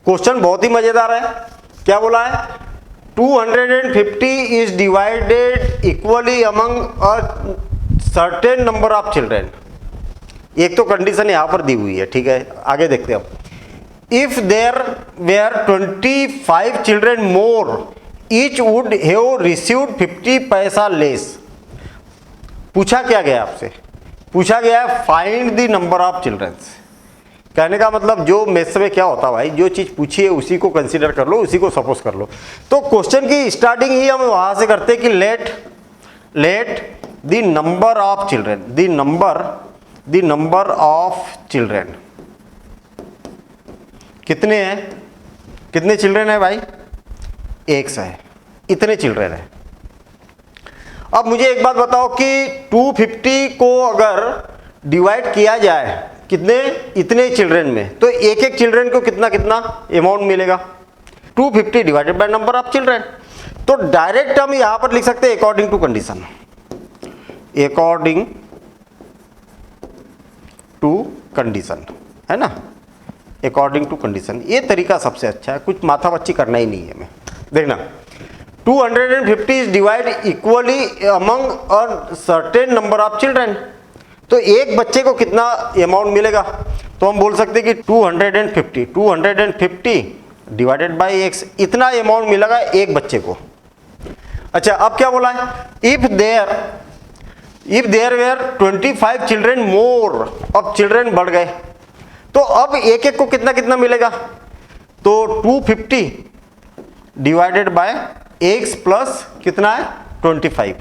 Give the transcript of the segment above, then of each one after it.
Question बहुत ही मजेदार है। क्या बोला है? 250 is divided equally among a certain number of children. एक तो कंडीशन यहां पर दी हुई है, ठीक है, आगे देखते हैं अब। If there were 25 children more each would have received 50 पैसा लेस। पूछा क्या गया आपसे? पूछा गया है find the number of childrens. कहने का मतलब जो मैथ्स में क्या होता है भाई, जो चीज पूछी है उसी को कंसीडर कर लो, उसी को सपोज कर लो। तो क्वेश्चन की स्टार्टिंग ही हम वहां से करते हैं कि let the number of children, the number of children कितने हैं? कितने चिल्ड्रन है भाई? एक है, इतने चिल्ड्रन है। अब मुझे एक बात बताओ कि 250 को अगर डिवाइड किया जाए कितने, इतने चिल्ड्रन में, तो एक एक चिल्ड्रन को कितना कितना अमाउंट मिलेगा? 250 divided by number of children. तो डायरेक्ट हम यहां पर लिख सकते हैं according to condition, according to condition, है ना, अकॉर्डिंग टू कंडीशन। ये तरीका सबसे अच्छा है, कुछ माथापच्ची करना ही नहीं है हमें। देखना 250 is divide equally among a certain number of children. तो एक बच्चे को कितना अमाउंट मिलेगा? तो हम बोल सकते हैं कि 250 डिवाइडेड बाय एक्स, इतना अमाउंट मिलेगा एक बच्चे को। अच्छा, अब क्या बोला है? If there were 25 children more, अब चिल्ड्रन बढ़ गए, तो अब एक एक को कितना कितना मिलेगा? तो 250 डिवाइडेड बाय एक्स प्लस कितना है 25,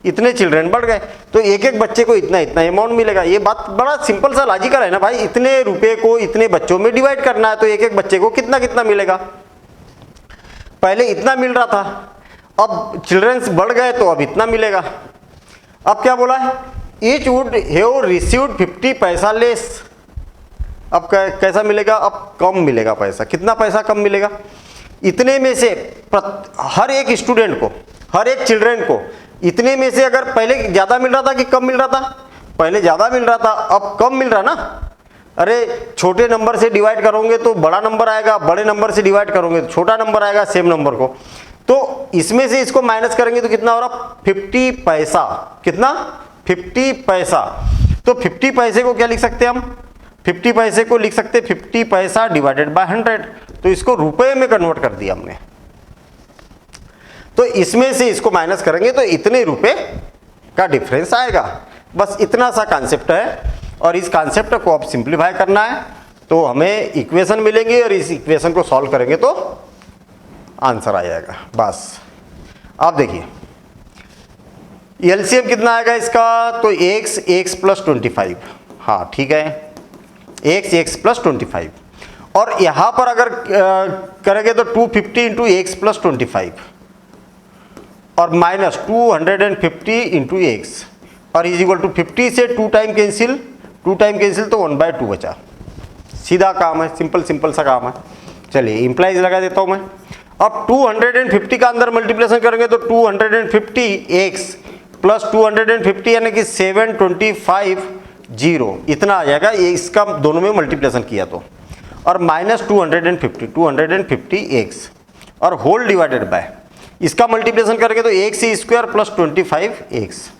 इतने चिल्ड्रन बढ़ गए, तो एक एक बच्चे को इतना इतना अमाउंट मिलेगा। ये बात बड़ा सिंपल सा लॉजिकल है ना भाई, इतने रुपए को इतने बच्चों में डिवाइड करना है, तो एक एक बच्चे को कितना कितना मिलेगा। पहले इतना मिल रहा था, अब चिल्ड्रंस बढ़ गए तो अब इतना मिलेगा। अब क्या बोला है? ईच वुड हैव रिसीव्ड 50 पैसा लेस। अब कैसा मिलेगा? अब कम मिलेगा पैसा। कितना पैसा कम मिलेगा? इतने में से हर एक स्टूडेंट को, हर एक चिल्ड्रन को इतने में से, अगर पहले ज्यादा मिल रहा था कि कम मिल रहा था? पहले ज्यादा मिल रहा था, अब कम मिल रहा ना। अरे छोटे नंबर से डिवाइड करोगे तो बड़ा नंबर आएगा, बड़े नंबर से डिवाइड करोगे तो छोटा नंबर आएगा सेम नंबर को। तो इसमें से इसको माइनस करेंगे तो कितना हो रहा? 50 पैसा। कितना? 50 पैसा। तो 50 पैसे को क्या लिख सकते हैं हम? 50 पैसे को लिख सकते 50 पैसा डिवाइडेड बाय 100। तो इसको रुपए में कन्वर्ट कर दिया हमने। तो इसमें से इसको माइनस करेंगे तो इतने रुपए का डिफरेंस आएगा। बस इतना सा कॉन्सेप्ट है, और इस कॉन्सेप्ट को अब सिंप्लीफाई करना है तो हमें इक्वेशन मिलेंगे, और इस इक्वेशन को सॉल्व करेंगे तो आंसर आ जाएगा। बस आप देखिए एलसीएम कितना आएगा इसका? तो x प्लस 25, हाँ ठीक है, x प्लस 25। और यहां पर अगर करेंगे तो 250 इंटू एक्स प्लस 25 और माइनस 250 इंटू एक्स, और इज इक्वल टू 50 से 2 टाइम कैंसिल तो 1/2 बचा। सीधा काम है, सिंपल सा काम है। चलिए इंप्लाइज लगा देता हूं मैं। अब 250 का अंदर मल्टीप्लिकेशन करेंगे तो 250 एक्स प्लस 250 यानी कि 725 0, इतना आ जाएगा। ये इसका दोनों में मल्टीप्लिकेशन किया तो, और माइनस 250 एक्स और होल डिवाइडेड बाय, इसका मल्टीप्लिकेशन करेंगे तो x square plus 25 x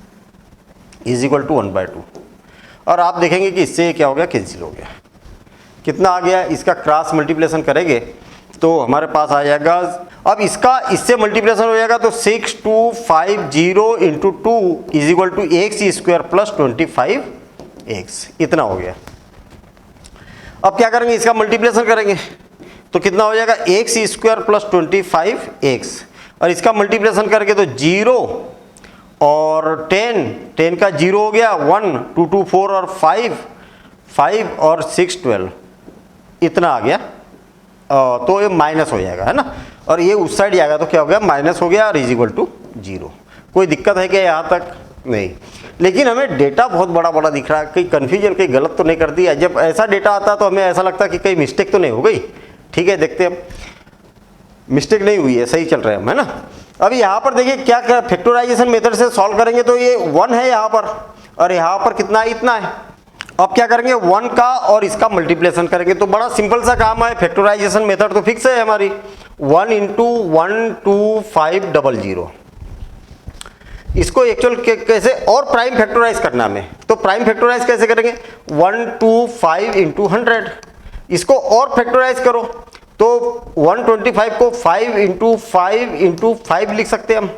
is equal to 1/2। और आप देखेंगे कि इससे क्या हो गया? कैंसिल हो गया। कितना आ गया? इसका क्रॉस मल्टीप्लिकेशन करेंगे तो हमारे पास आ जाएगा, अब इसका इससे मल्टीप्लिकेशन हो जाएगा तो 6250 into 2 is equal to x square plus 25 x, इतना हो गया। अब क्या करेंगे? इसका मल्टीप्लिकेशन करेंगे तो कितना हो जाएगा? एक्स स्क्वायर प्लस 25 एक्स, और इसका मल्टीप्लिकेशन करके तो 0 और 10 का 0 हो गया, 1 2 2 4 और 5 और 6 12, इतना आ गया। तो ये माइनस हो जाएगा, है ना, और ये उस साइड जाएगा तो क्या हो गया? माइनस हो गया और इज इक्वल टू 0। कोई दिक्कत है क्या यहाँ तक? नहीं। लेकिन हमें डेटा बहुत बड़ा दिख रहा है, कहीं कन्फ्यूजन, कहीं गलत तो नहीं कर दिया। जब ऐसा डेटा आता तो हमें ऐसा लगता कि कहीं मिस्टेक तो नहीं हो गई। ठीक है, देखते हैं, मिस्टेक नहीं हुई है, सही चल रहे हैं हम, है ना। अब यहाँ पर देखिए क्या फैक्टराइजेशन मेथड से सॉल्व करेंगे तो ये 1 है यहाँ पर, और यहाँ पर कितना है? इतना है। अब क्या करेंगे, 1 का और इसका मल्टीप्लिकेशन करेंगे। तो बड़ा सिंपल सा काम है, फैक्टराइजेशन मेथड तो फिक्स है हमारी, 1 × 12500। इसको एक्चुअल कैसे और प्राइम फैक्टराइज करना हमें, तो प्राइम फैक्टराइज कैसे करेंगे, 125 × 100। इसको और फैक्टराइज करो तो 125 को 5 × 5 × 5 लिख सकते हैं हम,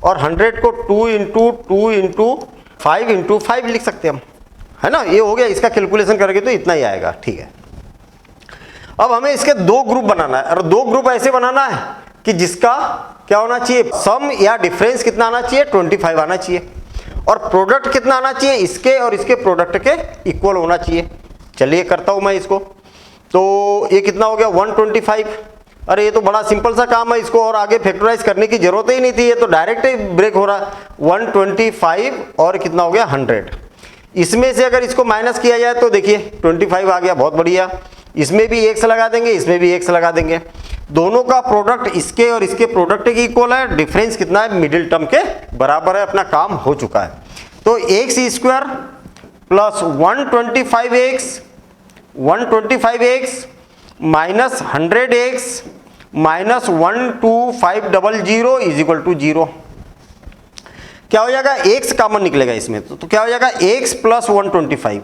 और 100 को 2 × 2 × 5 × 5 लिख सकते हैं हम, है ना। ये हो गया, इसका कैलकुलेशन करेंगे तो इतना ही आएगा, ठीक है। अब हमें इसके 2 ग्रुप बनाना है, और 2 ग्रुप ऐसे बनाना है कि जिसका क्या होना चाहिए, सम या डिफरेंस कितना आना चाहिए, 25 आना चाहिए, और प्रोडक्ट कितना आना चाहिए, इसके और इसके प्रोडक्ट के इक्वल होना चाहिए। चलिए करता हूं मैं इसको। तो ये कितना हो गया, 125। अरे ये तो बड़ा सिंपल सा काम है, इसको और आगे फैक्टराइज करने की जरूरत ही नहीं थी, ये तो डायरेक्ट ही ब्रेक हो रहा है। 125 और कितना हो गया, 100। इसमें से अगर इसको माइनस किया जाए तो देखिए 25 आ गया, बहुत बढ़िया। इसमें भी x लगा देंगे, इसमें भी x लगा देंगे। दोनों का प्रोडक्ट इसके और इसके प्रोडक्ट के इक्वल है, डिफरेंस कितना है, मिडिल टर्म के बराबर है, अपना काम हो चुका है। तो x² plus 125x minus 100x minus 12500 is equal to 0। क्या हो जाएगा, x कॉमन निकलेगा इसमें, तो क्या हो जाएगा, x प्लस 125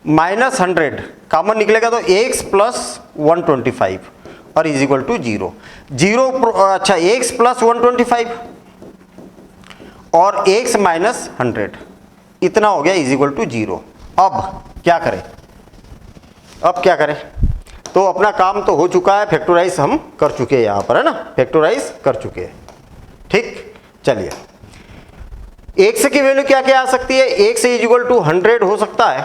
माइनस 100 कॉमन निकलेगा, तो x प्लस 125 और इज इक्वल टू 0। अच्छा, x प्लस 125 और x माइनस 100 इतना हो गया, इज इक्वल टू 0। अब क्या करें, तो अपना काम तो हो चुका है, फैक्टराइज हम कर चुके हैं यहाँ पर, है ना, फैक्टराइज कर चुके हैं, ठीक। चलिए, x की वैल्यू क्या क्या आ सकती है, x इज इक्वल टू 100 हो सकता है,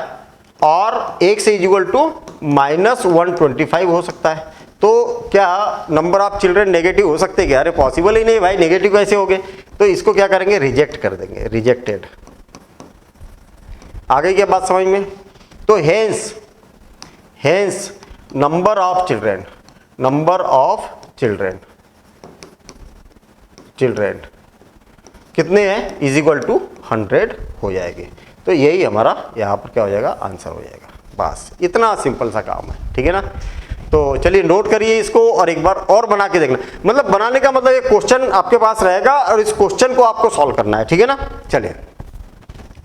और x is equal to minus 125 हो सकता है। तो क्या नंबर ऑफ चिल्ड्रन नेगेटिव हो सकते हैं क्या, अरे पॉसिबल ही नहीं भाई, नेगेटिव कैसे हो गए। तो इसको क्या करेंगे, रिजेक्ट कर देंगे, रिजेक्टेड। आ गई क्या बात समझ में। तो हेंस नंबर ऑफ चिल्ड्रन कितने हैं, इज इक्वल टू 100 हो जाएगी। तो यही हमारा यहाँ पर क्या हो जाएगा, आंसर हो जाएगा। बस इतना सिंपल सा काम है, ठीक है ना। तो चलिए नोट करिए इसको और एक बार और बना के देखना, मतलब बनाने का मतलब एक क्वेश्चन आपके पास रहेगा और इस क्वेश्चन को आपको सॉल्व करना है, ठीक है ना। चलिए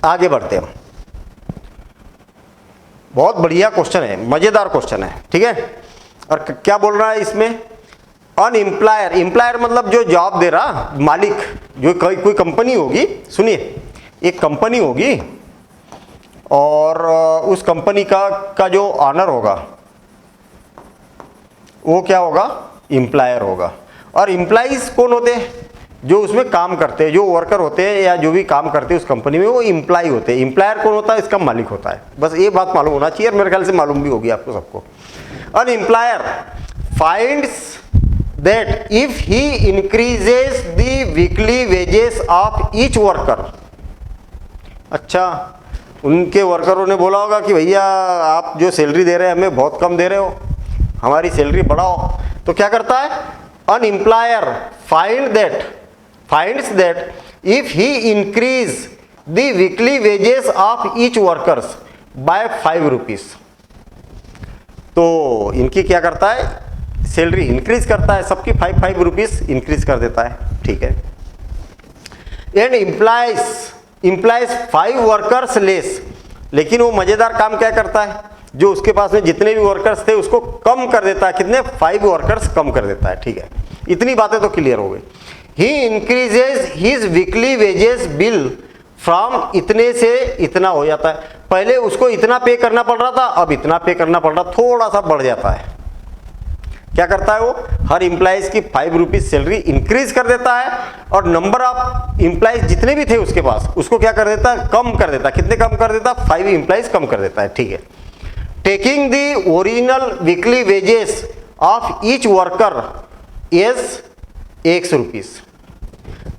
आगे बढ़ते हैं। बहुत बढ़िया क्वेश्चन है, मजेदार क्वेश्चन है, ठीक है। और क्या बोल रहा है इसमें, अन एम्प्लायर मतलब जो जॉब दे रहा मालिक, जो कोई कंपनी होगी, सुनिए एक कंपनी होगी और उस कंपनी का जो ऑनर होगा वो क्या होगा, एम्प्लायर होगा। और एम्प्लॉइज कौन होते हैं, जो उसमें काम करते हैं, जो वर्कर होते हैं या जो भी काम करते हैं उस कंपनी में, वो एम्प्लॉय होते हैं। एम्प्लायर कौन होता है, इसका मालिक होता है। बस ये बात मालूम होना चाहिए और मेरे ख्याल से मालूम भी होगी आपको सबको। An employer finds that if he increases the weekly wages of each worker, अच्छा उनके वर्करों ने बोला होगा कि भैया आप जो सैलरी दे रहे हैं हमें बहुत कम दे रहे हो, हमारी सैलरी बढ़ाओ। तो क्या करता है, an employer finds that if he increase the weekly wages of each workers by 5 rupees, तो इनकी क्या करता है, सैलरी इंक्रीज करता है, सबकी 5 रुपीस इंक्रीज कर देता है, ठीक है। एंड इम्प्लाइज 5 वर्कर्स लेस, लेकिन वो मजेदार काम क्या करता है, जो उसके पास में जितने भी वर्कर्स थे उसको कम कर देता है, कितने, 5 वर्कर्स कम कर देता है, ठीक है। इतनी बातें तो क्लियर हो गई। He increases his weekly wages bill from, इतने से इतना हो जाता है। पहले उसको इतना पे करना पड़ रहा था, अब इतना पे करना पड़ रहा, थोड़ा सा बढ़ जाता है। क्या करता है वो, हर इंप्लॉइज की 5 रुपीज सैलरी इंक्रीज कर देता है, और नंबर ऑफ इंप्लॉइज जितने भी थे उसके पास उसको क्या कर देता है, कम कर देता है। कितने कम कर देता, 5 इंप्लॉइज कम कर देता है, ठीक है। Taking the original weekly wages of each worker is X rupees,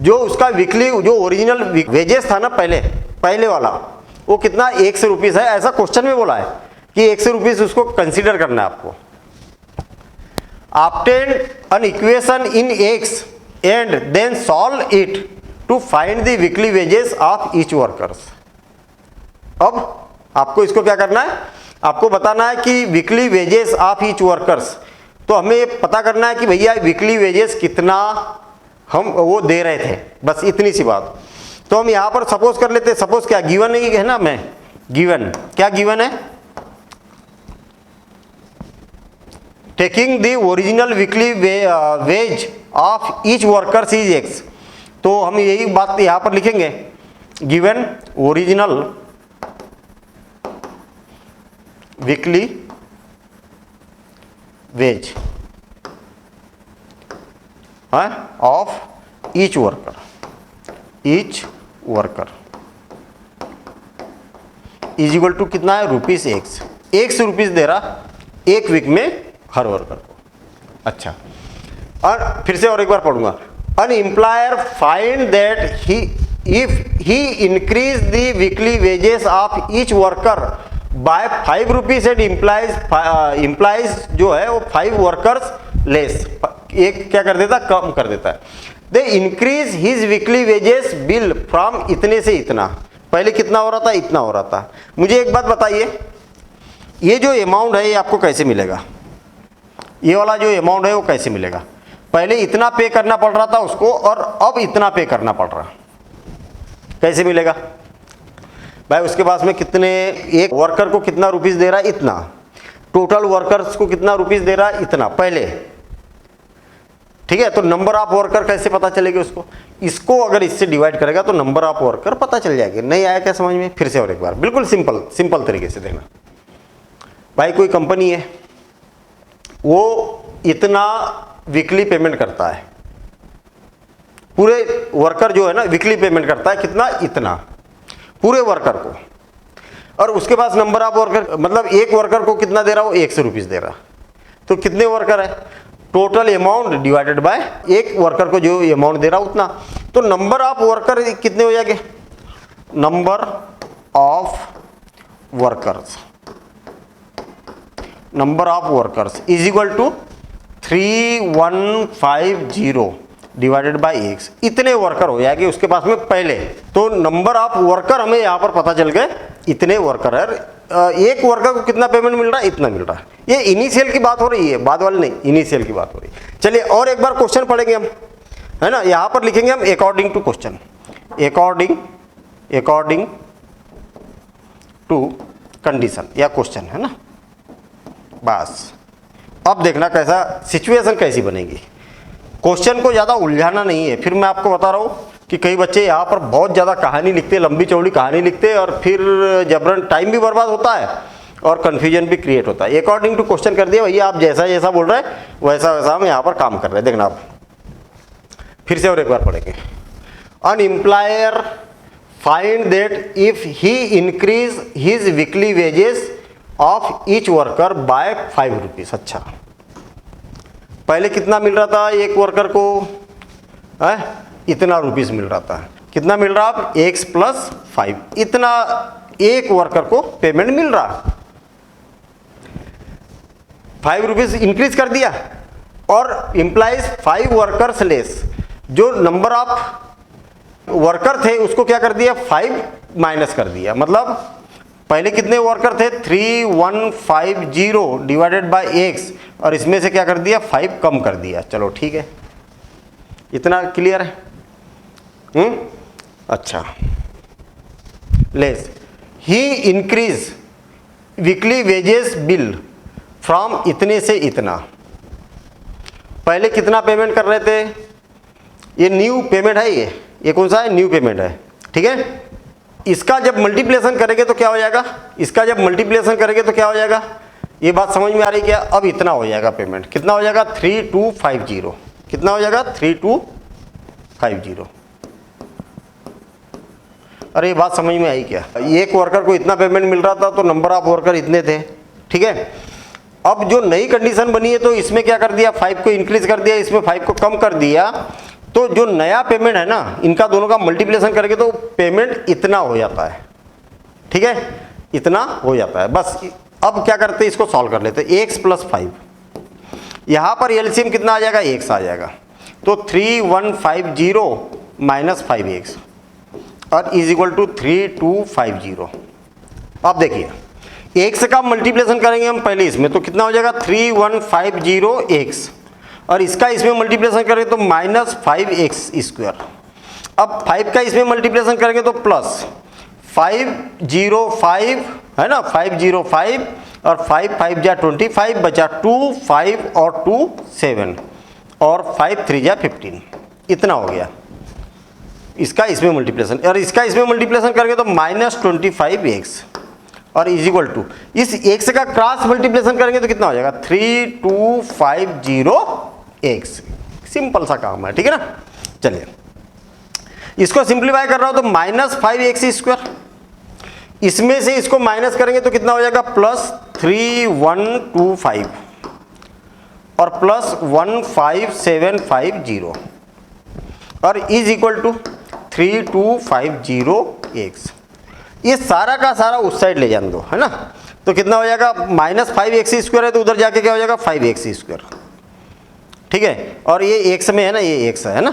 जो उसका वीकली जो ओरिजिनल वेजेस था ना पहले वाला, वो कितना, X रुपीज है। ऐसा क्वेश्चन में बोला है कि X रुपीज उसको कंसीडर करना है आपको। Obtain an equation in X and then solve it to find the weekly wages of each workers। अब आपको इसको क्या करना है, आपको बताना है कि weekly wages of each workers. तो हमें पता करना है कि भैया वीकली वेजेस कितना हम वो दे रहे थे, बस इतनी सी बात। तो हम यहाँ पर सपोज कर लेते हैं, सपोज क्या गिवन है ना, मैं गिवन क्या गिवन है, taking the original weekly wage of each workers is x. तो हम यही बात यहाँ पर लिखेंगे, given original weekly wage of each worker is equal to कितना है, रुपीज एक्स रुपीज दे रहा एक वीक में हर वर्कर को। अच्छा, और फिर से और एक बार पढ़ूंगा, an employer find that if he increase the weekly wages of each worker by 5 rupees and implies जो है वो 5 workers less, एक क्या कर देता, कम कर देता है। they increase his weekly wages bill from इतने से इतना, पहले कितना हो रहा था, इतना हो रहा था। मुझे एक बात बताइए, ये जो अमाउंट है ये आपको कैसे मिलेगा, ये वाला जो अमाउंट है वो कैसे मिलेगा? पहले इतना पे करना पड़ रहा था उसको और अब इतना पे करना पड़ रहा, कैसे मिलेगा भाई? उसके पास में कितने, एक वर्कर को कितना रुपीस दे रहा है, इतना, टोटल वर्कर्स को कितना रुपीस दे रहा है, इतना पहले, ठीक है। तो नंबर ऑफ वर्कर कैसे पता चलेगी उसको? इसको अगर इससे डिवाइड करेगा तो नंबर ऑफ वर्कर पता चल जाएगी। नहीं आया क्या समझ में? फिर से और एक बार बिल्कुल सिंपल तरीके से देखना। भाई कोई कंपनी है, वो इतना वीकली पेमेंट करता है, पूरे वर्कर जो है ना वीकली पेमेंट करता है, कितना, इतना पूरे वर्कर को, और उसके पास नंबर ऑफ वर्कर, मतलब एक वर्कर को कितना दे रहा, वो 100 रुपीज दे रहा। तो कितने वर्कर है, टोटल अमाउंट डिवाइडेड बाय एक वर्कर को जो अमाउंट दे रहा उतना। तो नंबर ऑफ वर्कर कितने हो जाएंगे, number of workers is equal to 3150 divided by x, इतने वर्कर हो जाएंगे उसके पास में पहले। तो नंबर ऑफ वर्कर हमें यहाँ पर पता चल गए, इतने वर्कर है, एक वर्कर को कितना पेमेंट मिल रहा है, इतना मिल रहा है। ये इनिशियल की बात हो रही है, बाद वाली नहीं, इनिशियल की बात हो रही है। चलिए और एक बार क्वेश्चन पढ़ेंगे हम, है ना। यहाँ पर लिखेंगे हम according to question, according to condition या क्वेश्चन, है ना। बस अब देखना कैसा सिचुएशन कैसी बनेगी। क्वेश्चन को ज़्यादा उलझाना नहीं है। फिर मैं आपको बता रहा हूँ कि कई बच्चे यहाँ पर बहुत ज़्यादा कहानी लिखते, लंबी चौड़ी कहानी लिखते, और फिर जबरन टाइम भी बर्बाद होता है और कन्फ्यूजन भी क्रिएट होता है। अकॉर्डिंग टू क्वेश्चन कर दिया भैया, आप जैसा जैसा बोल रहे हैं वैसा वैसा हम यहाँ पर काम कर रहे हैं। देखना आप फिर से और एक बार पढ़ेंगे। An employer find that if he increase his weekly wages of each worker by 5 rupees. अच्छा, पहले कितना मिल रहा था एक वर्कर को, इतना रुपीस मिल रहा था। कितना मिल रहा, अब x प्लस 5, इतना एक वर्कर को पेमेंट मिल रहा। 5 रुपीज इंक्रीज कर दिया और इंप्लाइज 5 वर्कर्स लेस, जो नंबर ऑफ वर्कर थे उसको क्या कर दिया, 5 माइनस कर दिया। मतलब पहले कितने वर्कर थे, 3150 डिवाइडेड बाय x, और इसमें से क्या कर दिया, 5 कम कर दिया। चलो ठीक है, इतना क्लियर है। अच्छा, less he increase weekly wages bill from इतने से इतना। पहले कितना पेमेंट कर रहे थे, ये न्यू पेमेंट है, ये कौन सा है, न्यू पेमेंट है, ठीक है। इसका जब मल्टीप्लिकेशन करेंगे तो क्या हो जाएगा, इसका जब मल्टीप्लिकेशन करेंगे तो क्या हो जाएगा, ये बात समझ में आ रही क्या। अब इतना हो जाएगा पेमेंट, कितना हो जाएगा, 3250, कितना हो जाएगा, 3250। अरे ये बात समझ में आई क्या, एक वर्कर को इतना पेमेंट मिल रहा था तो नंबर ऑफ वर्कर इतने थे, ठीक है। अब जो नई कंडीशन बनी है तो इसमें क्या कर दिया, 5 को इंक्रीज कर दिया, इसमें 5 को कम कर दिया। तो जो नया पेमेंट है ना, इनका दोनों का मल्टीप्लिकेशन करेंगे तो पेमेंट इतना हो जाता है, ठीक है, इतना हो जाता है। बस अब क्या करते हैं, इसको सॉल्व कर लेते हैं। x प्लस 5, यहाँ पर एलसीएम कितना आ जाएगा, x आ जाएगा। तो 3150 माइनस 5x और इज इक्वल टू 3250। अब देखिए x का मल्टीप्लिकेशन करेंगे हम पहले इसमें, तो कितना हो जाएगा 3150x, और इसका इसमें मल्टीप्लिकेशन करेंगे तो -5x²। अब 5 का इसमें मल्टीप्लिकेशन करेंगे तो प्लस 505 है ना, 505 और 5 5 जा 25 बचा 2 5 और 2 7 और 5 3 जा 15, इतना हो गया इसका इसमें मल्टीप्लिकेशन। और इसका इसमें मल्टीप्लिकेशन करेंगे तो -25x और इज इक्वल टू इस x का क्रॉस मल्टीप्लिकेशन करेंगे तो कितना हो जाएगा 3250x। सिंपल सा काम है, ठीक है ना। चलिए इसको सिंप्लीफाई कर रहा हूं तो -5x², इसमें से इसको माइनस करेंगे तो कितना हो जाएगा +3125 और +15750 और इज इक्वल टू 3250x। ये सारा का सारा उस साइड ले जाने दो, है ना। तो कितना हो जाएगा -5x² है तो उधर जाके क्या हो जाएगा 5x², ठीक है। और ये x में है ना, ये x है ना,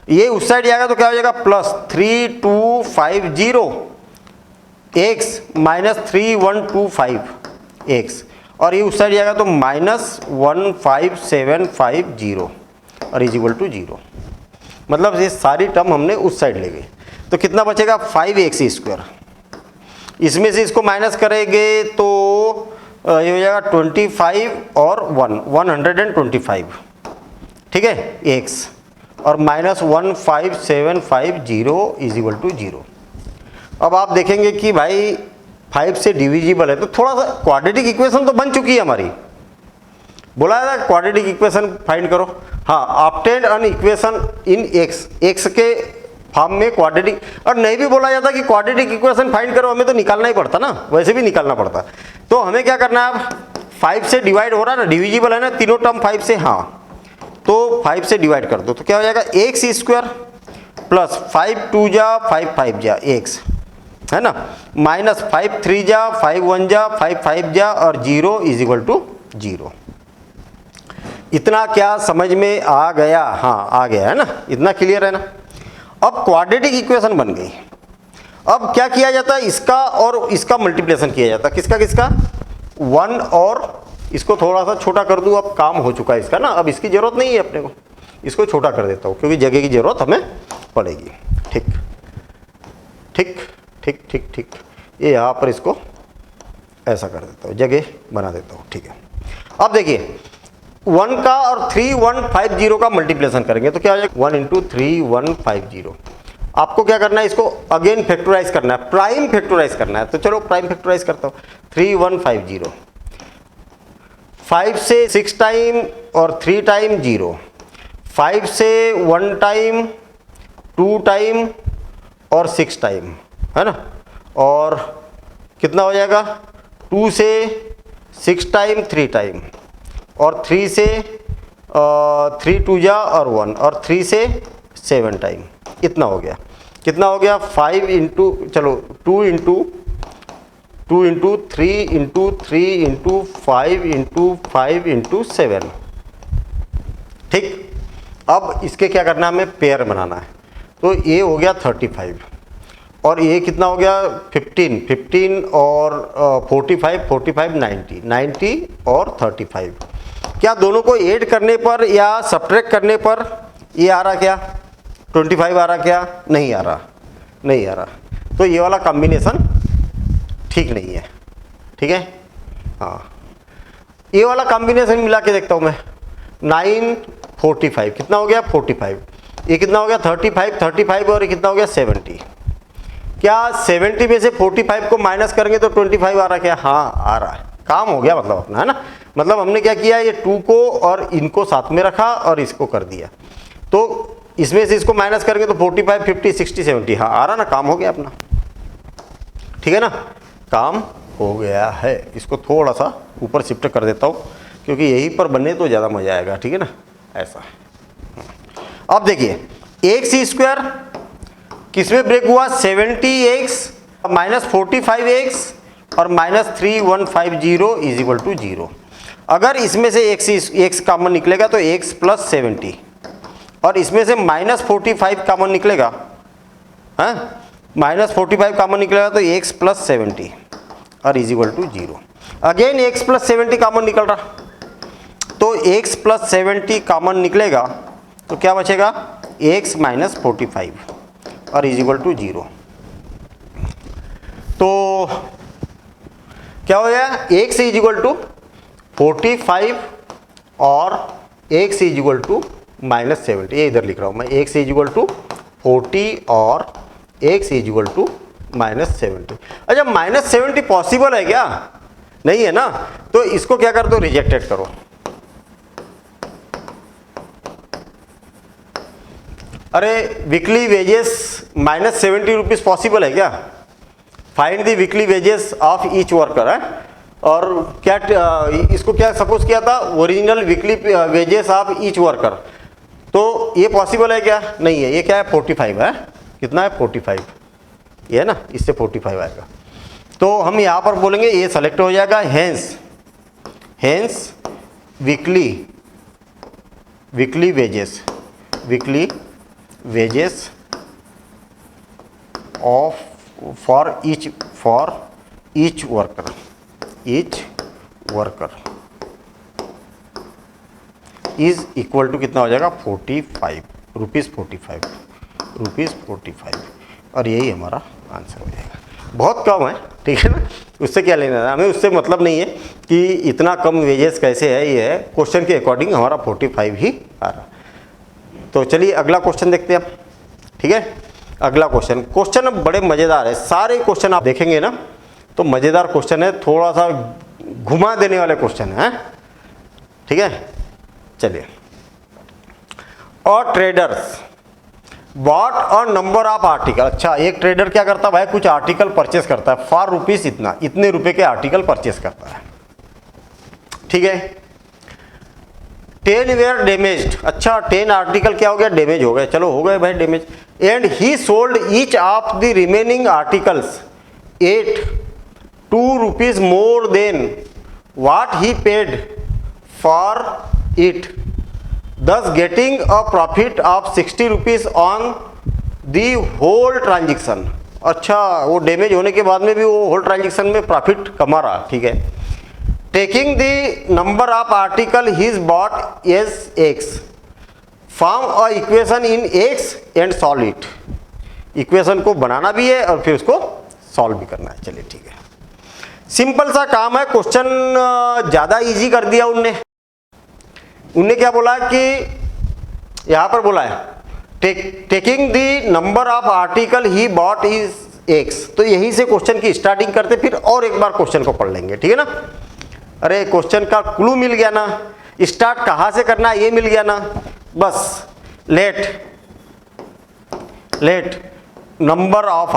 ये उस साइड जाएगा तो क्या हो जाएगा +3250x -3125x, और ये उस साइड जाएगा तो -15750 और इज इक्वल टू 0। मतलब ये सारी टर्म हमने उस साइड ले गई। तो कितना बचेगा 5x², इसमें से इसको माइनस करेंगे तो ये हो जाएगा 25 और 125, ठीक है, x और -15750 इज इक्वल टू 0। अब आप देखेंगे कि भाई 5 से डिविजिबल है तो थोड़ा सा क्वाड्रेटिक इक्वेशन तो बन चुकी है हमारी। बोला था क्वाड्रेटिक इक्वेशन फाइंड करो, हाँ, obtain an equation in x के फॉर्म में क्वाड्रेटिक, और नहीं भी बोला जाता कि क्वाड्रेटिक इक्वेशन फाइंड करो, हमें तो निकालना ही पड़ता ना, वैसे भी निकालना पड़ता। तो हमें क्या करना है, अब 5 से डिवाइड हो रहा है ना, डिविजिबल है ना तीनों टर्म 5 से, हाँ, तो 5 से डिवाइड कर दो तो क्या हो जाएगा x² प्लस 5 2 जा 5 5 जा x, है ना, माइनस 5 3 जा 5 1 जा 5 5 जा और 0 इज इक्वल टू 0। इतना क्या समझ में आ गया? हाँ आ गया है ना, इतना क्लियर है ना। अब क्वाड्रेटिक इक्वेशन बन गई। अब क्या किया जाता है, इसका और इसका मल्टीप्लिकेशन किया जाता है, किसका किसका 1 और इसको थोड़ा सा छोटा कर दूं, अब काम हो चुका है इसका ना, अब इसकी जरूरत नहीं है अपने को, इसको छोटा कर देता हूँ क्योंकि जगह की जरूरत हमें पड़ेगी। ठीक ठीक ठीक ठीक ठीक, ये यहाँ पर इसको ऐसा कर देता हूँ, जगह बना देता हूँ, ठीक है। अब देखिए 1 का और 3150 का मल्टीप्लिकेशन करेंगे तो क्या हो जाएगा 1 × 3150। आपको क्या करना है, इसको अगेन फैक्टराइज करना है, प्राइम फैक्टराइज करना है। तो चलो प्राइम फैक्टराइज करता हूँ। 3150 5 से 6 टाइम और 3 टाइम 0, 5 से 1 टाइम 2 टाइम और 6 टाइम, है ना, और कितना हो जाएगा 2 से 6 टाइम 3 टाइम और 3 से 3 2 जा और 1 और 3 से 7 टाइम, इतना हो गया। कितना हो गया 5 इंटू, चलो 2 into 2 into 3 into 3 into 5 into 5 into 7। ठीक, अब इसके क्या करना है, हमें पेयर बनाना है। तो ये हो गया 35 और ये कितना हो गया 15 और 45 90 और 35। क्या दोनों को ऐड करने पर या सब्ट्रैक्ट करने पर ये आ रहा क्या 25 आ रहा क्या, नहीं आ रहा, नहीं आ रहा। तो ये वाला कॉम्बिनेशन ठीक नहीं है, ठीक है। हाँ, ये वाला कॉम्बिनेशन मिला के देखता हूँ मैं। 9 45 कितना हो गया 45, ये कितना हो गया 35 और ये कितना हो गया 70। क्या 70 में से 45 को माइनस करेंगे तो 25 आ रहा क्या, हाँ आ रहा है। काम हो गया मतलब अपना, है ना। मतलब हमने क्या किया, ये 2 को और इनको साथ में रखा और इसको कर दिया। तो इसमें से इसको माइनस करेंगे तो 45 50 60 70, हाँ आ रहा ना, काम हो गया अपना, ठीक है ना, काम हो गया है। इसको थोड़ा सा ऊपर शिफ्ट कर देता हूँ क्योंकि यहीं पर बने तो ज़्यादा मजा आएगा, ठीक है ना, ऐसा। अब देखिए x² किसमें ब्रेक हुआ 70x माइनस 45x और माइनस 3150 इज इक्वल टू 0। अगर इसमें से x कॉमन निकलेगा तो x प्लस 70 और इसमें से माइनस 45 कॉमन निकलेगा, हाँ माइनस 45 कॉमन निकलेगा तो x प्लस 70 और is equal to 0। Again x plus 70 common निकल रहा, तो x प्लस 70 कॉमन निकलेगा तो क्या बचेगा, x माइनस 45 और इज इक्वल टू 0। तो क्या हो गया, x इज इक्वल टू 45 और x is equal to minus 70, ये इधर लिख रहा हूँ मैं, x इज इक्वल टू 40 और x is equal to minus 70। अच्छा माइनस 70 पॉसिबल है क्या, नहीं है ना, तो इसको क्या कर दो, रिजेक्टेड करो। अरे weekly wages minus 70 rupees possible है क्या, find the weekly wages of each worker है, और क्या इसको क्या सपोज किया था, original weekly wages of each worker, तो ये पॉसिबल है क्या, नहीं है, ये क्या है 45 है, कितना है 45, ये है ना, इससे 45 आएगा, तो हम यहाँ पर बोलेंगे ये सेलेक्ट हो जाएगा, hence weekly wages of for each worker is equal to कितना हो जाएगा, 45 रुपीज़ 45, और यही हमारा आंसर हो जाएगा। बहुत कम है, ठीक है ना, उससे क्या लेना है, हमें उससे मतलब नहीं है कि इतना कम वेजेस कैसे है, ये है क्वेश्चन के अकॉर्डिंग हमारा 45 ही आ रहा। तो चलिए अगला क्वेश्चन देखते हैं, ठीक है। अगला क्वेश्चन बड़े मज़ेदार है, सारे क्वेश्चन आप देखेंगे ना तो मज़ेदार क्वेश्चन है, थोड़ा सा घुमा देने वाले क्वेश्चन है, ठीक है। चलिए, और ट्रेडर्स बॉट और नंबर ऑफ आर्टिकल। अच्छा, एक ट्रेडर क्या करता है भाई, कुछ आर्टिकल परचेस करता है फॉर रुपीज़ इतने रुपए के आर्टिकल परचेस करता है, ठीक है। 10 वेयर डेमेज्ड, अच्छा 10 आर्टिकल क्या हो गया, डैमेज हो गए, चलो हो गए भाई damage, and he sold each of the remaining articles at 2 rupees more than what he paid for it, thus getting a profit of 60 rupees on the whole transaction। अच्छा, वो डैमेज होने के बाद में भी वो होल ट्रांजेक्शन में profit कमा रहा, ठीक है। Taking the number of article his bought as x, form a equation in x and solve it. Equation को बनाना भी है और फिर उसको सॉल्व भी करना है। चलिए ठीक है, सिंपल सा काम है, क्वेश्चन ज़्यादा इजी कर दिया उनने क्या बोला है कि यहाँ पर बोला है taking the number of article he bought is x, तो यहीं से क्वेश्चन की स्टार्टिंग करते, फिर और एक बार क्वेश्चन को पढ़ लेंगे, ठीक है ना। अरे क्वेश्चन का क्लू मिल गया ना, स्टार्ट कहाँ से करना है ये मिल गया ना, बस let number of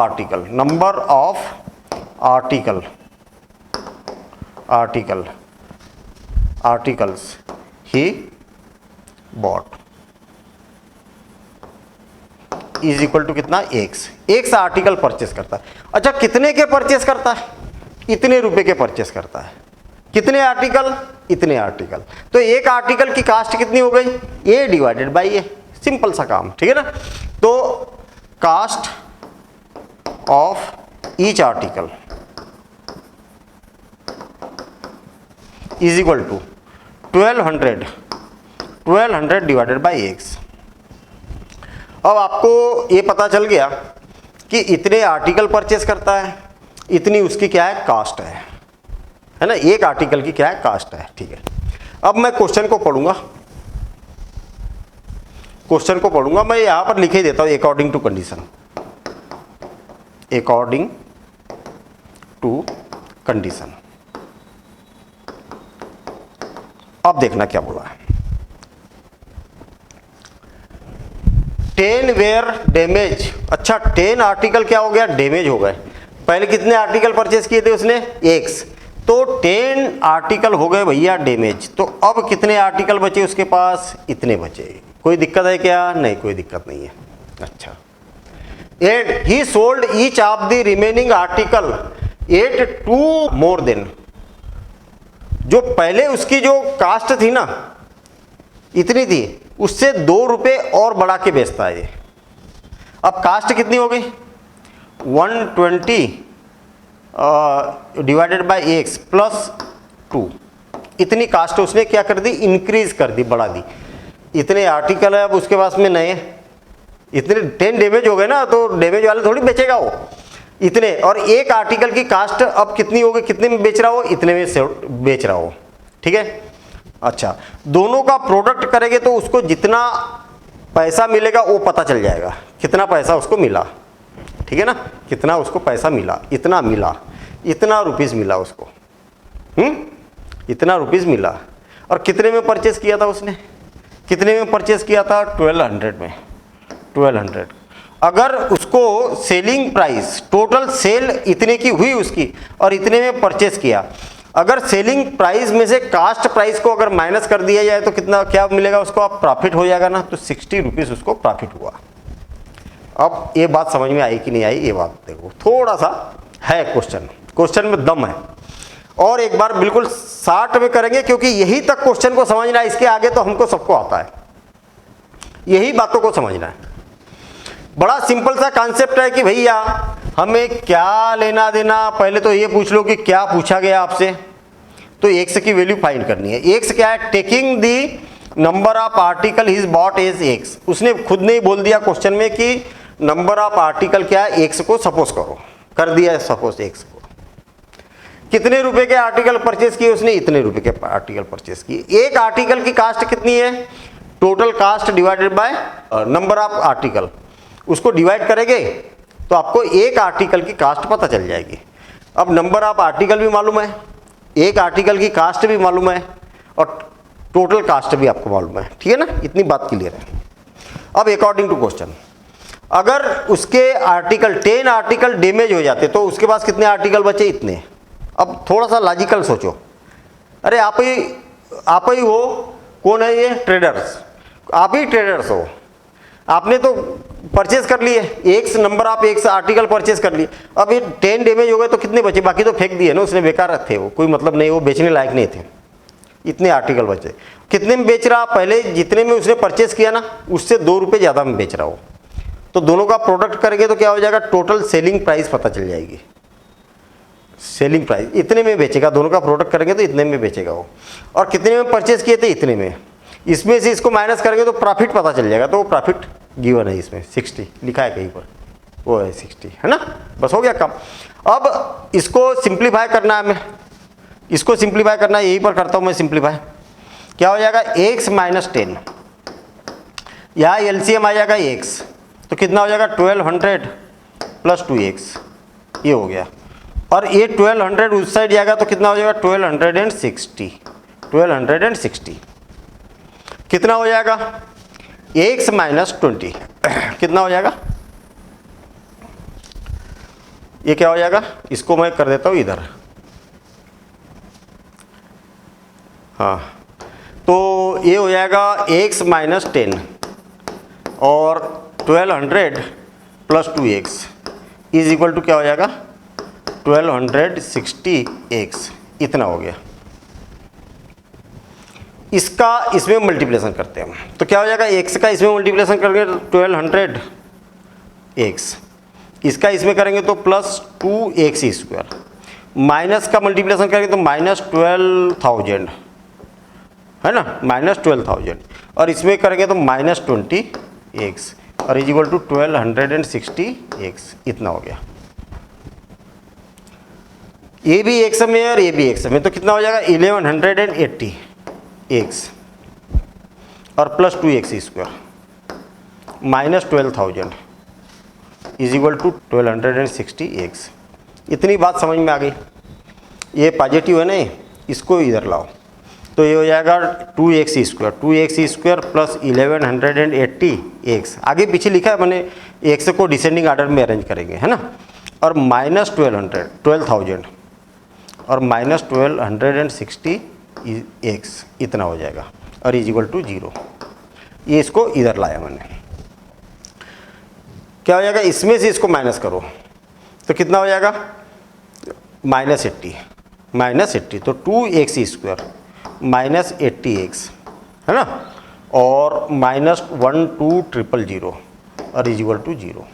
articles he bought is equal to कितना, x आर्टिकल परचेस करता है। अच्छा, कितने के परचेस करता है, इतने रुपए के परचेस करता है, कितने आर्टिकल, इतने आर्टिकल, तो एक आर्टिकल की कास्ट कितनी हो गई, a divided by a, simple सा काम, ठीक है ना। तो cost of each article is equal to 1200 divided by x। अब आपको ये पता चल गया कि इतने आर्टिकल परचेस करता है, इतनी उसकी क्या है, कास्ट है ना, एक आर्टिकल की क्या है, कास्ट है, ठीक है। अब मैं क्वेश्चन को पढ़ूंगा, मैं यहां पर लिख ही देता हूं, अकॉर्डिंग टू कंडीशन। अब देखना क्या बोला है, 10 वेयर डैमेज। अच्छा, 10 आर्टिकल क्या हो गया, डैमेज हो गए। पहले कितने आर्टिकल परचेस किए थे उसने, x, तो 10 आर्टिकल हो गए भैया डैमेज। तो अब कितने आर्टिकल बचे उसके पास, इतने बचे। कोई दिक्कत है क्या, नहीं कोई दिक्कत नहीं है। अच्छा, and he sold each of the remaining article at 2 more than, जो पहले उसकी जो कास्ट थी ना इतनी थी, उससे 2 रुपए और बढ़ा के बेचता है ये। अब कास्ट कितनी हो गई, 120 डिवाइडेड बाय एक्स प्लस 2, इतनी कास्ट उसने क्या कर दी, इंक्रीज कर दी, बढ़ा दी। इतने आर्टिकल है अब उसके पास में नए, इतने 10 डैमेज हो गए ना, तो डैमेज वाले थोड़ी बेचेगा वो इतने, और एक आर्टिकल की कास्ट अब कितनी होगी, कितने में बेच रहा हो, इतने में से बेच रहा हो, ठीक है। अच्छा, दोनों का प्रोडक्ट करेंगे तो उसको जितना पैसा मिलेगा वो पता चल जाएगा, कितना पैसा उसको मिला, ठीक है ना, कितना उसको पैसा मिला, इतना मिला, इतना रुपीस मिला उसको, इतना रुपीस मिला। और कितने में परचेस किया था उसने, कितने में परचेस किया था, 1200 में, 1200। अगर उसको सेलिंग प्राइस, टोटल सेल इतने की हुई उसकी और इतने में परचेस किया, अगर सेलिंग प्राइस में से कास्ट प्राइस को अगर माइनस कर दिया जाए तो कितना क्या मिलेगा उसको, आप प्रॉफिट हो जाएगा ना, तो 60 रुपीज़ उसको प्रॉफिट हुआ। अब ये बात समझ में आई कि नहीं आई, ये बात देखो, थोड़ा सा है क्वेश्चन में दम है, और एक बार बिल्कुल 60 में करेंगे क्योंकि यही तक क्वेश्चन को समझना है, इसके आगे तो हमको सबको आता है, यही बातों को समझना है। बड़ा सिंपल सा कॉन्सेप्ट है कि भैया हमें क्या लेना देना, पहले तो ये पूछ लो कि क्या पूछा गया आपसे, तो एक्स की वैल्यू फाइंड करनी है। एक्स क्या है, taking the number of article is bought as x, उसने खुद ने ही बोल दिया क्वेश्चन में कि नंबर ऑफ आर्टिकल क्या है, एक्स को सपोज करो, कर दिया है सपोज एक्स को। कितने रुपए के आर्टिकल परचेस किए उसने, इतने रुपए के आर्टिकल परचेस किए। एक आर्टिकल की कास्ट कितनी है, total cost divided by number of article, उसको डिवाइड करेंगे तो आपको एक आर्टिकल की कास्ट पता चल जाएगी। अब नंबर ऑफ आर्टिकल भी मालूम है, एक आर्टिकल की कास्ट भी मालूम है, और टोटल कास्ट भी आपको मालूम है, ठीक है ना, इतनी बात क्लियर है। अब अकॉर्डिंग टू क्वेश्चन, अगर उसके आर्टिकल 10 आर्टिकल डैमेज हो जाते तो उसके पास कितने आर्टिकल बचे, इतने। अब थोड़ा सा लॉजिकल सोचो, अरे आप ही हो, कौन है ये, ट्रेडर्स, आप ही ट्रेडर्स हो, आपने तो परचेज कर लिए, x number of x article purchase कर लिए, अब ये 10 डैमेज हो गए तो कितने बचे, बाकी तो फेंक दिए ना उसने, बेकार थे वो, कोई मतलब नहीं, वो बेचने लायक नहीं थे, इतने आर्टिकल बचे। कितने में बेच रहा, पहले जितने में उसने परचेज किया ना उससे 2 रुपये ज़्यादा में बेच रहा हो, तो दोनों का प्रोडक्ट करेंगे तो क्या हो जाएगा, टोटल सेलिंग प्राइस पता चल जाएगी। सेलिंग प्राइस इतने में बेचेगा, दोनों का प्रोडक्ट करेंगे तो इतने में बेचेगा वो, और कितने में परचेज किए थे, इतने में, इसमें से इसको माइनस करेंगे तो प्रॉफिट पता चल जाएगा, तो वो प्रॉफिट गिवन है इसमें 60 लिखा है कहीं पर, वो है 60, है ना, बस हो गया काम। अब इसको सिंप्लीफाई करना है, हमें इसको सिंप्लीफाई करना है, यहीं पर करता हूँ मैं सिंप्लीफाई। क्या हो जाएगा, x माइनस 10, यहाँ एलसीएम आ जाएगा x, तो कितना हो जाएगा 1200 प्लस 2x, ये हो गया, और ये 1200 उस साइड जाएगा तो कितना हो जाएगा 1260 कितना हो जाएगा, x माइनस 20 कितना हो जाएगा, ये क्या हो जाएगा, इसको मैं कर देता हूँ इधर, हाँ, तो ये हो जाएगा x माइनस 10 और 1200 plus 2x is equal to क्या हो जाएगा 1260x, इतना हो गया। इसका इसमें मल्टीप्लेशन करते हैं हम, तो क्या हो जाएगा, x का इसमें मल्टीप्लेशन करेंगे तो 1200x, इसका इसमें करेंगे तो प्लस 2x स्क्वायर, माइनस का मल्टीप्लेशन करेंगे तो माइनस 12,000, है ना, माइनस 12,000, और इसमें करेंगे तो माइनस 20x, और इज इक्वल टू 1260x, इतना हो गया। ये भी एक समय है और ये भी एक समय, तो कितना हो जाएगा 1180x और plus 2x square minus 12,000 is equal to 1260x। इतनी बात समझ में आ गई, ये पॉजिटिव है ना, इसको इधर लाओ, तो ये हो जाएगा 2x स्क्वायर प्लस 1180x, आगे पीछे लिखा है मैंने, x को डिसेंडिंग ऑर्डर में अरेंज करेंगे, है ना, और माइनस 12,000 और माइनस 1260x, इतना हो जाएगा, और इज इक्वल टू 0। ये इसको इधर लाया मैंने, क्या हो जाएगा, इसमें से इसको माइनस करो तो कितना हो जाएगा माइनस 80, तो 2x स्क्वायर माइनस 80x, है ना, और माइनस 12,000 और इज इक्वल टू 0।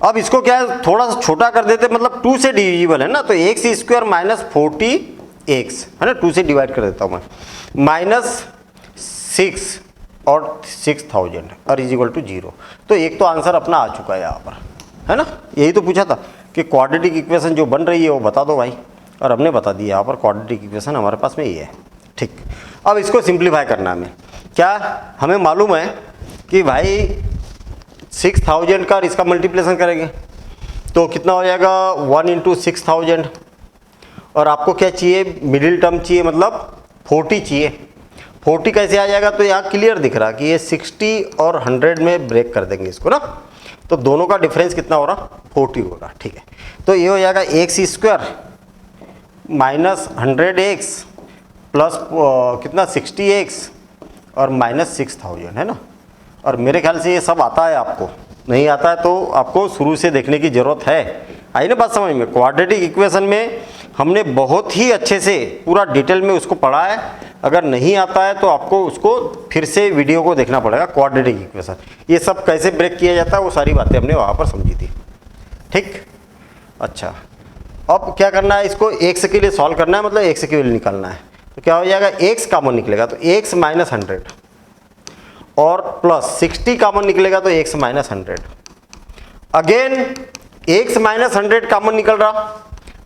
अब इसको क्या है, थोड़ा सा छोटा कर देते, मतलब 2 से डिविजिबल है ना, तो एक्स स्क्वायर माइनस 40x है ना, 2 से डिवाइड कर देता हूँ मैं, माइनस 6 और 6000 और इज इक्वल टू 0। तो एक तो आंसर अपना आ चुका है यहाँ पर, है ना। यही तो पूछा था कि क्वाड्रेटिक इक्वेशन जो बन रही है वो बता दो भाई, और हमने बता दिया यहाँ पर क्वाड्रेटिक इक्वेशन हमारे पास में ये है। ठीक, अब इसको सिंप्लीफाई करना है हमें। क्या हमें मालूम है कि भाई 6000 का और इसका मल्टीप्लिकेशन करेंगे तो कितना हो जाएगा 1 इंटू 6000, और आपको क्या चाहिए, मिडिल टर्म चाहिए, मतलब 40 चाहिए। 40 कैसे आ जाएगा, तो यहाँ क्लियर दिख रहा कि ये 60 और 100 में ब्रेक कर देंगे इसको ना, तो दोनों का डिफरेंस कितना हो रहा, 40 होगा। ठीक है, तो ये हो जाएगा x square minus 100x plus कितना 60x और माइनस 6000 है ना। और मेरे ख्याल से ये सब आता है, आपको नहीं आता है तो आपको शुरू से देखने की ज़रूरत है। आई ना बात समझ में। क्वाड्रेटिक इक्वेशन में हमने बहुत ही अच्छे से पूरा डिटेल में उसको पढ़ा है, अगर नहीं आता है तो आपको उसको फिर से वीडियो को देखना पड़ेगा। क्वाड्रेटिक इक्वेशन ये सब कैसे ब्रेक किया जाता है वो सारी बातें हमने वहाँ पर समझी थी। ठीक, अच्छा अब क्या करना है, इसको x के लिए सॉल्व करना है, मतलब x के लिए निकालना है। तो क्या हो जाएगा, x कॉमन निकलेगा तो x माइनस 100 और प्लस 60 कॉमन निकलेगा तो x minus 100। Again x minus 100 common निकल रहा,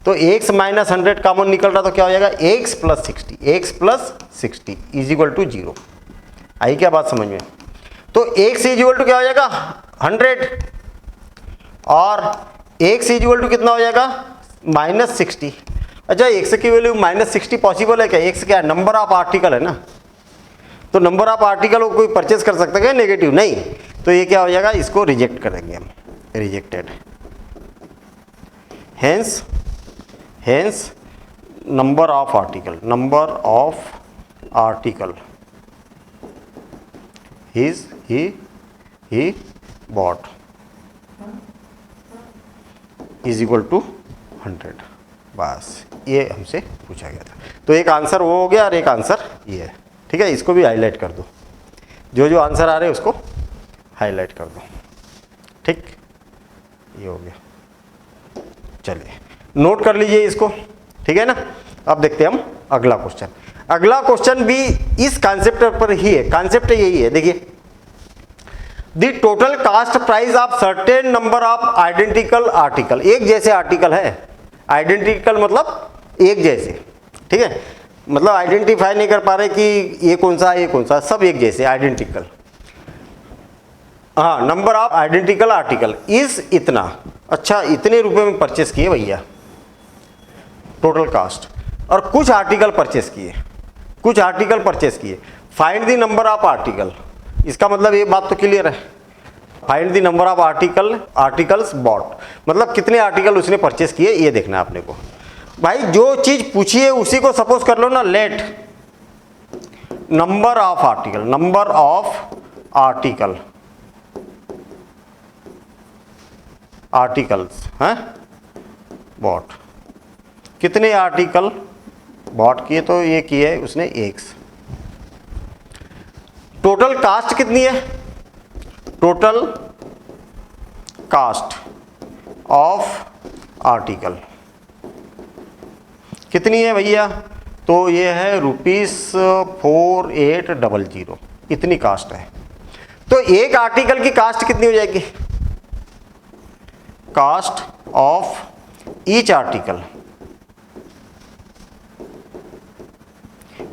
तो x माइनस 100 कॉमन निकल रहा तो क्या हो जाएगा, x plus 60, x plus 60 is equal to 0। आई क्या बात समझ में। तो x इज इक्वल टू क्या हो जाएगा 100 और x इज इक्वल टू कितना हो जाएगा माइनस 60। अच्छा x की वैल्यू माइनस 60 पॉसिबल है क्या, x क्या है, नंबर ऑफ आर्टिकल है ना, तो नंबर ऑफ आर्टिकल को कोई परचेज कर सकता है क्या, नेगेटिव नहीं, तो ये क्या हो जाएगा, इसको रिजेक्ट करेंगे हम, rejected. Hence number of article he bought is equal to 100। बस ये हमसे पूछा गया था, तो एक आंसर वो हो गया और एक आंसर ये है। ठीक है, इसको भी हाईलाइट कर दो, जो जो आंसर आ रहे हैं उसको हाईलाइट कर दो। ठीक, ये हो गया, चलिए नोट कर लीजिए इसको। ठीक है ना, अब देखते हैं हम अगला क्वेश्चन। अगला क्वेश्चन भी इस कॉन्सेप्ट पर ही है, कॉन्सेप्ट यही है। देखिए, the total cast price of certain number of identical article, एक जैसे आर्टिकल है, आइडेंटिकल मतलब एक जैसे। ठीक है, मतलब आइडेंटिफाई नहीं कर पा रहे कि ये कौन सा ये कौन सा, सब एक जैसे आइडेंटिकल। हाँ, नंबर ऑफ आइडेंटिकल आर्टिकल इस इतना, अच्छा इतने रुपए में परचेस किए भैया टोटल कास्ट, और कुछ आर्टिकल परचेस किए, find the number of article. इसका मतलब ये बात तो क्लियर है, find the number of articles bought, मतलब कितने आर्टिकल उसने परचेस किए ये देखना है अपने को। भाई जो चीज पूछी है उसी को सपोज कर लो ना, लेट नंबर ऑफ आर्टिकल्स हैं बॉट, कितने आर्टिकल बॉट किए, तो ये किए उसने x। टोटल कास्ट कितनी है, टोटल कास्ट ऑफ आर्टिकल कितनी है भैया, तो ये है ₹4800, इतनी कास्ट है। तो एक आर्टिकल की कास्ट कितनी हो जाएगी, cost of each article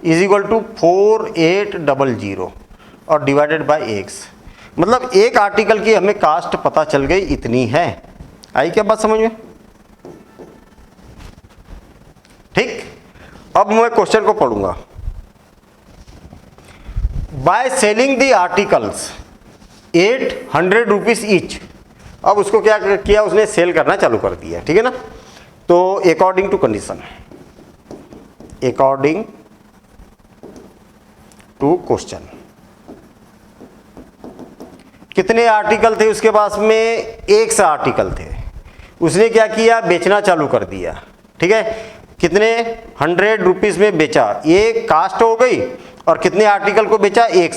is equal to 4800 और डिवाइडेड बाय x, मतलब एक आर्टिकल की हमें कास्ट पता चल गई इतनी है। आई क्या बात समझ में। ठीक, अब मैं क्वेश्चन को पढ़ूंगा। Bye selling the articles 800 rupees each, अब उसको क्या किया उसने, सेल करना चालू कर दिया। ठीक है ना, तो according to condition, according to question, कितने आर्टिकल थे उसके पास में, एक सा आर्टिकल थे, उसने क्या किया, बेचना चालू कर दिया। ठीक है, कितने 100 रुपीज में बेचा, ये कास्ट हो गई, और कितने आर्टिकल को बेचा, एक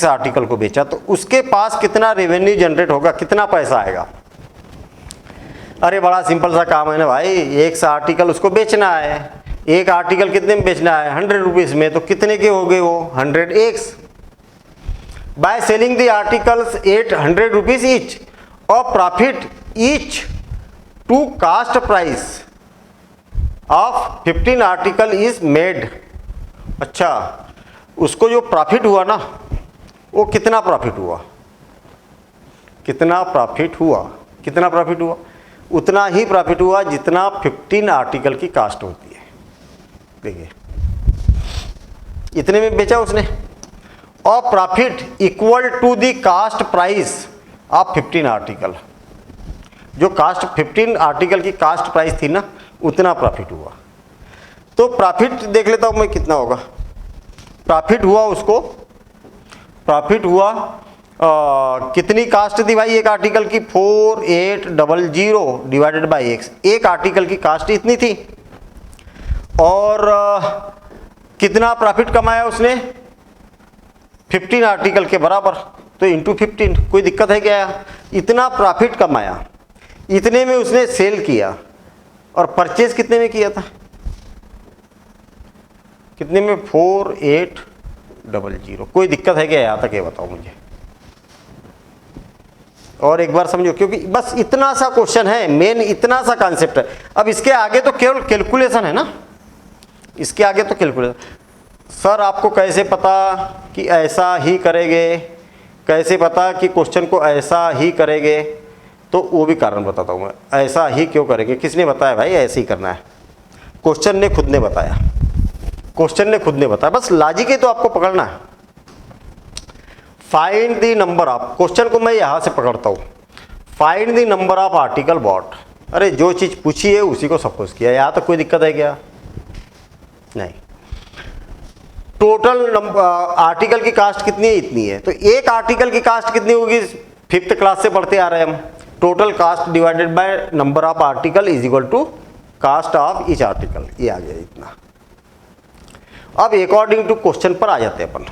आर्टिकल को बेचा, तो उसके पास कितना रेवेन्यू जनरेट होगा, कितना पैसा आएगा। अरे बड़ा सिंपल सा काम है ना भाई, एक सा आर्टिकल उसको बेचना है। एक आर्टिकल कितने में बेचना है? 100 रुपीज में। तो कितने के हो गए वो? 100 x. By selling the articles at 100 rupees each और profit each to cost price of 15 article is made. अच्छा, उसको जो प्रॉफिट हुआ ना, वो कितना प्रॉफिट हुआ? कितना प्रॉफिट हुआ? कितना प्रॉफिट हुआ? उतना ही प्रॉफिट हुआ जितना 15 आर्टिकल की कास्ट होती है। देखिए, इतने में बेचा उसने और profit equal to the cost price of 15 article. जो कास्ट 15 आर्टिकल की कास्ट प्राइस थी ना, उतना प्रॉफिट हुआ। तो प्रॉफिट देख लेता हूं मैं कितना होगा। प्रॉफिट हुआ उसको, प्रॉफिट हुआ कितनी कास्ट थी भाई एक आर्टिकल की? 4800 डिवाइडेड बाई एक्स। एक आर्टिकल की कास्ट इतनी थी और कितना प्रॉफिट कमाया उसने? 15 आर्टिकल के बराबर, तो इंटू 15। कोई दिक्कत है क्या? इतना प्रॉफिट कमाया, इतने में उसने सेल किया और परचेज कितने में किया था? कितने में? 4800। कोई दिक्कत है क्या यहां तक? ये बताओ मुझे। और एक बार समझो, क्योंकि बस इतना सा क्वेश्चन है, मेन इतना सा कॉन्सेप्ट है। अब इसके आगे तो केवल कैलकुलेशन है ना, इसके आगे तो कैलकुलेशन। सर आपको कैसे पता कि ऐसा ही करेंगे? कैसे पता कि क्वेश्चन को ऐसा ही करेंगे? तो वो भी कारण बताता हूँ मैं। ऐसा ही क्यों करेंगे? किसने बताया भाई ऐसे ही करना है? क्वेश्चन ने खुद ने बताया। क्वेश्चन ने खुद ने बताया, बस लॉजिक ही तो आपको पकड़ना है। Find the number of, question को मैं यहां से पकड़ता हूं। Find the number of article bought. अरे जो चीज पूछी है उसी को सपोज किया। यहां तक कोई दिक्कत है क्या? नहीं। टोटल आर्टिकल की कास्ट कितनी है? इतनी है। तो एक आर्टिकल की कास्ट कितनी होगी? 5th क्लास से पढ़ते आ रहे हैं हम। Total cost divided by number of article is equal to cost of each article. ये आ गया इतना। अब अकॉर्डिंग टू क्वेश्चन पर आ जाते हैं अपन।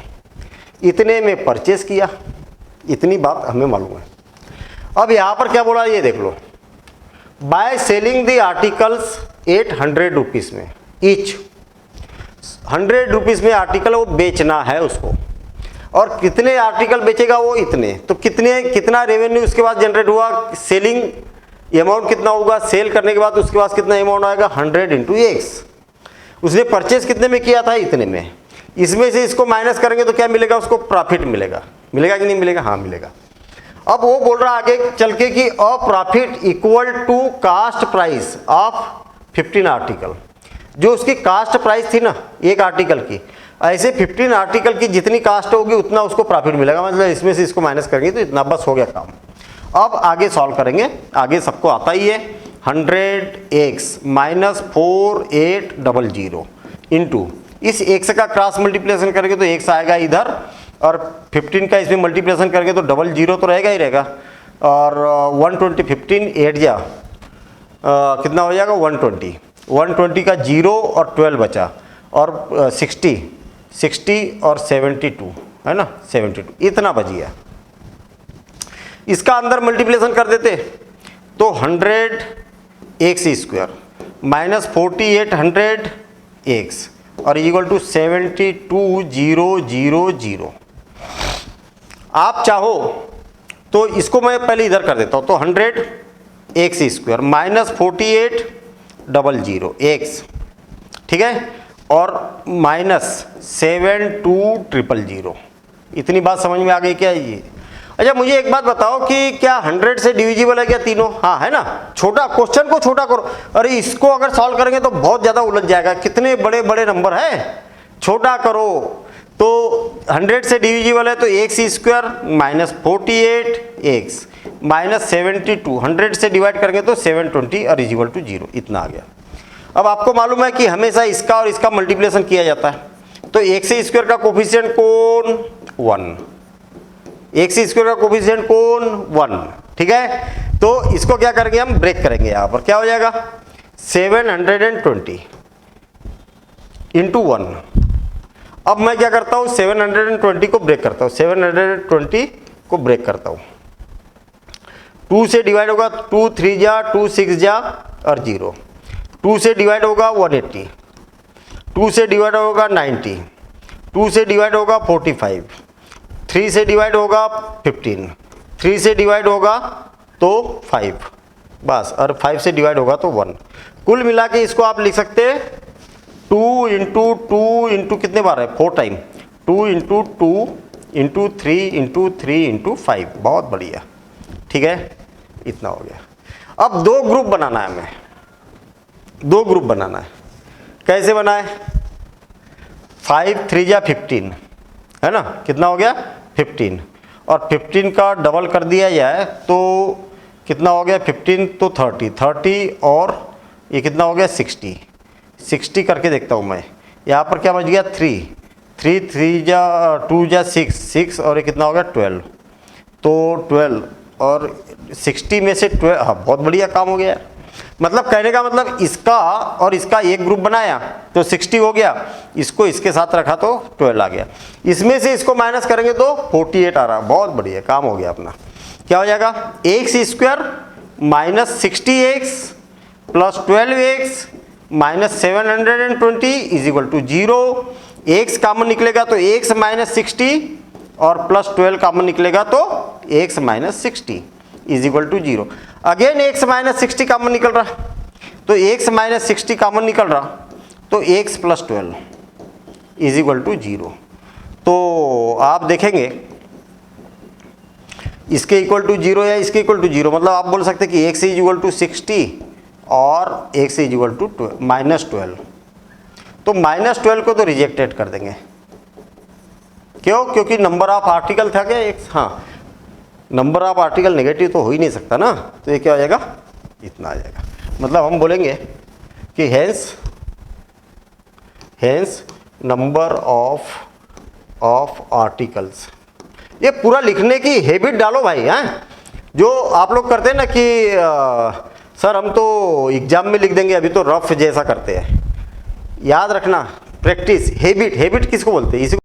इतने में परचेस किया, इतनी बात हमें मालूम है। अब यहां पर क्या बोला ये देख लो। By selling the articles 800 rupees में ईच। 100 रुपीज में आर्टिकल वो बेचना है उसको, और कितने आर्टिकल बेचेगा वो? इतने। तो कितना रेवेन्यू उसके बाद जनरेट हुआ? सेलिंग अमाउंट कितना होगा सेल करने के बाद? उसके बाद कितना अमाउंट आएगा? 100 इंटू एक्स। उसने परचेज कितने में किया था? इतने में। इसमें से इसको माइनस करेंगे तो क्या मिलेगा उसको? प्रॉफिट मिलेगा। मिलेगा कि नहीं मिलेगा? हाँ मिलेगा। अब वो बोल रहा आगे चल के कि a profit equal to cost price of 15 article. जो उसकी कास्ट प्राइस थी ना एक आर्टिकल की, ऐसे 15 आर्टिकल की जितनी कास्ट होगी उतना उसको प्रॉफिट मिलेगा। मतलब इसमें से इसको माइनस करेंगे तो इतना, बस हो गया काम। अब आगे सॉल्व करेंगे, आगे सबको आता ही है। 100x माइनस 4800 इंटू इस x का क्रॉस मल्टीप्लिकेशन करेंगे तो x आएगा इधर, और 15 का इसमें मल्टीप्लिकेशन करेंगे तो 00 तो रहेगा ही रहेगा। और 120 15 8 जा कितना हो जाएगा? 120। 120 का 0 और 12 बचा, और 60 और 72 है ना, 72 इतना बच गया। इसका अंदर मल्टीप्लिकेशन कर देते तो 100x² माइनस 4800x और इक्वल टू 72000। आप चाहो तो इसको मैं पहले इधर कर देता हूं, तो 100x² माइनस 4800x, ठीक है, और माइनस 72000। इतनी बात समझ में आ गई क्या ये? अच्छा मुझे एक बात बताओ कि क्या 100 से डिविजिबल है क्या तीनों? हाँ है ना। छोटा क्वेश्चन को छोटा करो। अरे इसको अगर सॉल्व करेंगे तो बहुत ज़्यादा उलझ जाएगा, कितने बड़े बड़े नंबर है, छोटा करो। तो 100 से डिविजिबल है तो x² माइनस 48x माइनस 72, 100 से डिवाइड करेंगे तो 720 और इक्वल टू 0, इतना आ गया। अब आपको मालूम है कि हमेशा इसका और इसका मल्टीप्लिकेशन किया जाता है, तो x² का कोफिशिएंट कौन? 1। x² का कोफिशिएंट कौन? 1, ठीक है। तो इसको क्या करेंगे हम? ब्रेक करेंगे। यहां पर क्या हो जाएगा? 720 इंटू 1। अब मैं क्या करता हूं? 720 को ब्रेक करता हूं, 720 को ब्रेक करता हूं। 2 से डिवाइड होगा 2 3 जा 2 6 जा और 0, 2 से डिवाइड होगा 180, 2 से डिवाइड होगा 90, 2 से डिवाइड होगा 45, 3 से डिवाइड होगा 15, 3 से डिवाइड होगा तो 5 बस, और 5 से डिवाइड होगा तो 1। कुल मिला के इसको आप लिख सकते हैं 2 इंटू कितने बार है 4 time, 2 into 2 into 3 into 3 into 5। बहुत बढ़िया, ठीक है, इतना हो गया। अब 2 ग्रुप बनाना है हमें, 2 ग्रुप बनाना है। कैसे बनाए, 5 3 जा 15 है ना, कितना हो गया 15, और 15 का डबल कर दिया जाए तो कितना हो गया 15 तो 30, 30 और ये कितना हो गया 60, 60 करके देखता हूँ मैं। यहाँ पर क्या बच गया 3 3 जा 2 जा 6 6 और ये कितना हो गया 12, तो 12 और 60 में से 12, हाँ बहुत बढ़िया काम हो गया। मतलब कहने का मतलब इसका और इसका एक ग्रुप बनाया तो 60 हो गया, इसको इसके साथ रखा तो 12 आ गया, इसमें से इसको माइनस करेंगे तो 48 आ रहा। बहुत बढ़िया काम हो गया अपना। क्या हो जाएगा x square minus 60x plus 12x minus 720 is equal to 0। x common निकलेगा तो x माइनस 60 और प्लस 12 कॉमन निकलेगा तो x minus 60 is equal to 0। Again x minus 60 common निकल रहा, तो x माइनस 60 कॉमन निकल रहा तो x plus 12 is equal to 0। तो आप देखेंगे इसके इक्वल टू 0 या इसके इक्वल टू 0, मतलब आप बोल सकते हैं कि x इज इक्वल टू 60 और x is equal to minus 12। तो माइनस 12 को तो रिजेक्टेड कर देंगे, क्यों, क्योंकि नंबर ऑफ आर्टिकल था क्या x, हाँ नंबर ऑफ आर्टिकल नेगेटिव तो हो ही नहीं सकता ना, तो ये क्या हो जाएगा इतना आ जाएगा। मतलब हम बोलेंगे कि हेंस नंबर ऑफ आर्टिकल्स। ये पूरा लिखने की हैबिट डालो भाई, हैं जो आप लोग करते हैं ना कि सर हम तो एग्जाम में लिख देंगे, अभी तो रफ जैसा करते हैं। याद रखना प्रैक्टिस, हैबिट किसको बोलते हैं, इसी को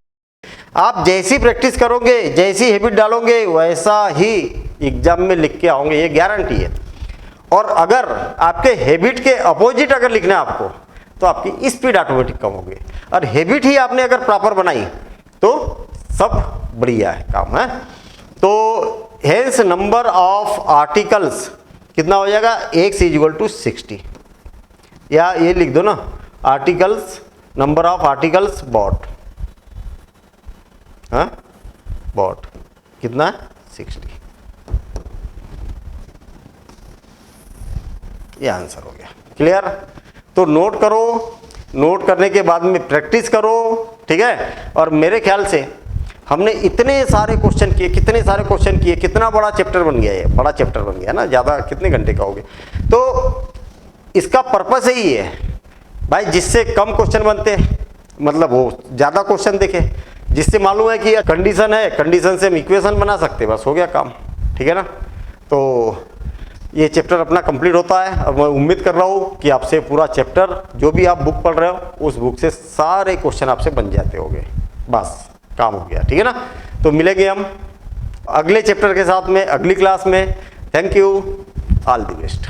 आप जैसी प्रैक्टिस करोगे, जैसी हैबिट डालोगे, वैसा ही एग्जाम में लिख के आओगे, ये गारंटी है। और अगर आपके हैबिट के अपोजिट अगर लिखना है आपको, तो आपकी स्पीड ऑटोमेटिक कम होगी। और हैबिट ही आपने अगर प्रॉपर बनाई तो सब बढ़िया है काम है। तो हेंस नंबर ऑफ आर्टिकल्स कितना हो जाएगा, x इज इक्वल टू 60, या ये लिख दो ना articles, number of articles bought, हाँ बॉट कितना है 60, ये आंसर हो गया। क्लियर, तो नोट करो, नोट करने के बाद में प्रैक्टिस करो, ठीक है। और मेरे ख्याल से हमने इतने सारे क्वेश्चन किए, कितने सारे क्वेश्चन किए, कितना बड़ा चैप्टर बन गया, ये बड़ा चैप्टर बन गया ना, ज़्यादा कितने घंटे का हो गया। तो इसका पर्पस यही है भाई, जिससे कम क्वेश्चन बनते हैं, मतलब वो ज़्यादा क्वेश्चन देखे, जिससे मालूम है कि कंडीशन है, कंडीशन से हम इक्वेशन बना सकते हैं, बस हो गया काम, ठीक है ना। तो ये चैप्टर अपना कंप्लीट होता है। और मैं उम्मीद कर रहा हूँ कि आपसे पूरा चैप्टर, जो भी आप बुक पढ़ रहे हो, उस बुक से सारे क्वेश्चन आपसे बन जाते होंगे, बस काम हो गया, ठीक है ना। तो मिलेंगे हम अगले चैप्टर के साथ में अगली क्लास में। Thank you, all the best.